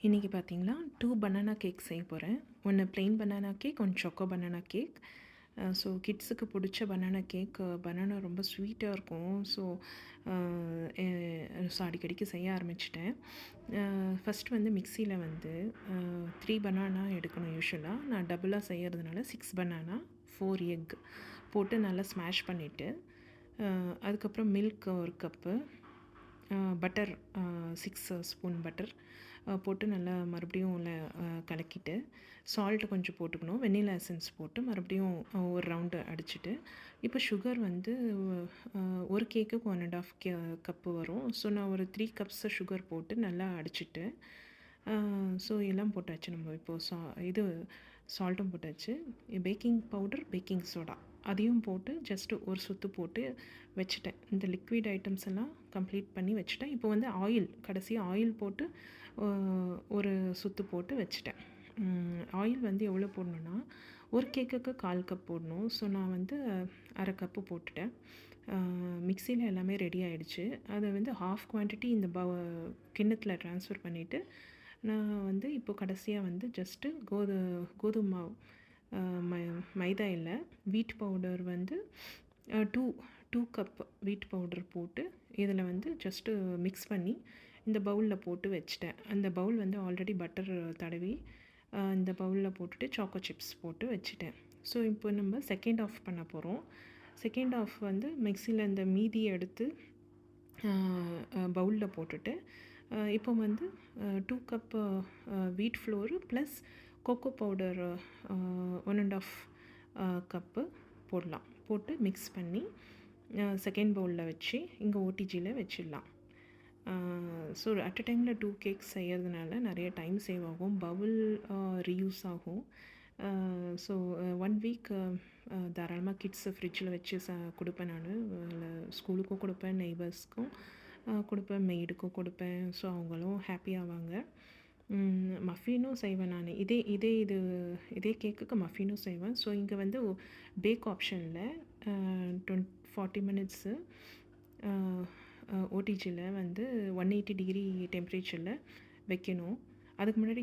இன்றைக்கி பார்த்தீங்கன்னா 2 banana cake செய்ய போகிறேன். ஒன்று plain பனானா கேக், ஒன்று choco பனானா கேக். ஸோ கிட்ஸுக்கு பிடிச்ச பனானா கேக். பனானா ரொம்ப ஸ்வீட்டாக இருக்கும். ஸோ அடிக்கடிக்கு செய்ய ஆரம்பிச்சிட்டேன். ஃபஸ்ட்டு வந்து மிக்சியில் வந்து 3 பனானா எடுக்கணும். யூஷுவலாக நான் டபுளாக செய்கிறதுனால 6 பனானா 4 எக் போட்டு நல்லா ஸ்மாஷ் பண்ணிவிட்டு, அதுக்கப்புறம் milk 1 cup, butter 6 spoon butter போட்டு நல்லா மறுபடியும் கலக்கிட்டு, சால்ட்டு கொஞ்சம் போட்டுக்கணும். வெண்ணிலா எசன்ஸ் போட்டு மறுபடியும் ஒரு ரவுண்டு அடிச்சுட்டு, இப்போ சுகர் வந்து ஒரு கேக்குக்கு 1 1/2 கப்பு வரும். ஸோ நான் ஒரு 3 கப்ஸ் சுகர் போட்டு நல்லா அடிச்சுட்டு, ஸோ எல்லாம் போட்டாச்சு. நம்ம இப்போது இது சால்ட்டும் போட்டாச்சு. பேக்கிங் பவுடர், பேக்கிங் சோடா அதையும் போட்டு ஜஸ்ட்டு ஒரு சுற்று போட்டு வச்சுட்டேன். இந்த லிக்விட் ஐட்டம்ஸ் எல்லாம் கம்ப்ளீட் பண்ணி வச்சுட்டேன். இப்போ வந்து கடைசியாக ஆயில் போட்டு ஒரு சுற்று போட்டு வச்சுட்டேன். ஆயில் வந்து எவ்வளோ போடணுன்னா, ஒரு கேக்குக்கு 1/4 கப் போடணும். ஸோ நான் வந்து 1/2 கப்பு போட்டுட்டேன். மிக்சியில் எல்லாமே ரெடி ஆகிடுச்சு. அதை வந்து ஹாஃப் குவான்டிட்டி இந்த கிண்ணத்தில் ட்ரான்ஸ்ஃபர் பண்ணிவிட்டு, நான் வந்து இப்போ கடைசியாக வந்து ஜஸ்ட்டு கோதுமை மாவு, மைதா இல்லை, வீட் பவுடர் வந்து 2 கப் வீட் பவுடர் போட்டு இதில் வந்து ஜஸ்ட்டு மிக்ஸ் பண்ணி இந்த பவுலில் போட்டு வச்சுட்டேன். அந்த பவுல் வந்து ஆல்ரெடி பட்டர் தடவி இந்த பவுலில் போட்டுட்டு சாக்கோ சிப்ஸ் போட்டு வச்சுட்டேன். ஸோ இப்போ நம்ம செகண்ட் ஆஃப் பண்ண போகிறோம். செகண்ட் ஆஃப் வந்து மிக்சியில் இந்த மீதியை எடுத்து பவுலில் போட்டுட்டு, இப்போ வந்து 2 cup wheat flour plus cocoa powder 1 1/2 cup போடலாம். போட்டு மிக்ஸ் பண்ணி செகண்ட் பவுலில் வச்சு இங்கே ஓடிஜியில் வச்சிடலாம். ஸோ அட் அ டைமில் 2 கேக்ஸ் செய்கிறதுனால நிறைய டைம் சேவ் ஆகும், பவுல் ரீயூஸ் ஆகும். ஸோ 1 வீக் தாராளமாக கிட்ஸு ஃப்ரிட்ஜில் வச்சு கொடுப்பேன். நான் இல்லை ஸ்கூலுக்கும் கொடுப்பேன், நெய்பர்ஸ்க்கும் கொடுப்பேன், மெய்டுக்கும் கொடுப்பேன். ஸோ அவங்களும் ஹாப்பி ஆவாங்க. மஃபினும் செய்வேன் நான். இதே கேக்குக்கு மஃபினும் செய்வேன். ஸோ இங்கே வந்து பேக் ஆப்ஷனில் 40 மினிட்ஸு ஓடிஜியில் வந்து 180 டிகிரி டெம்பரேச்சரில் வைக்கணும். அதுக்கு முன்னாடி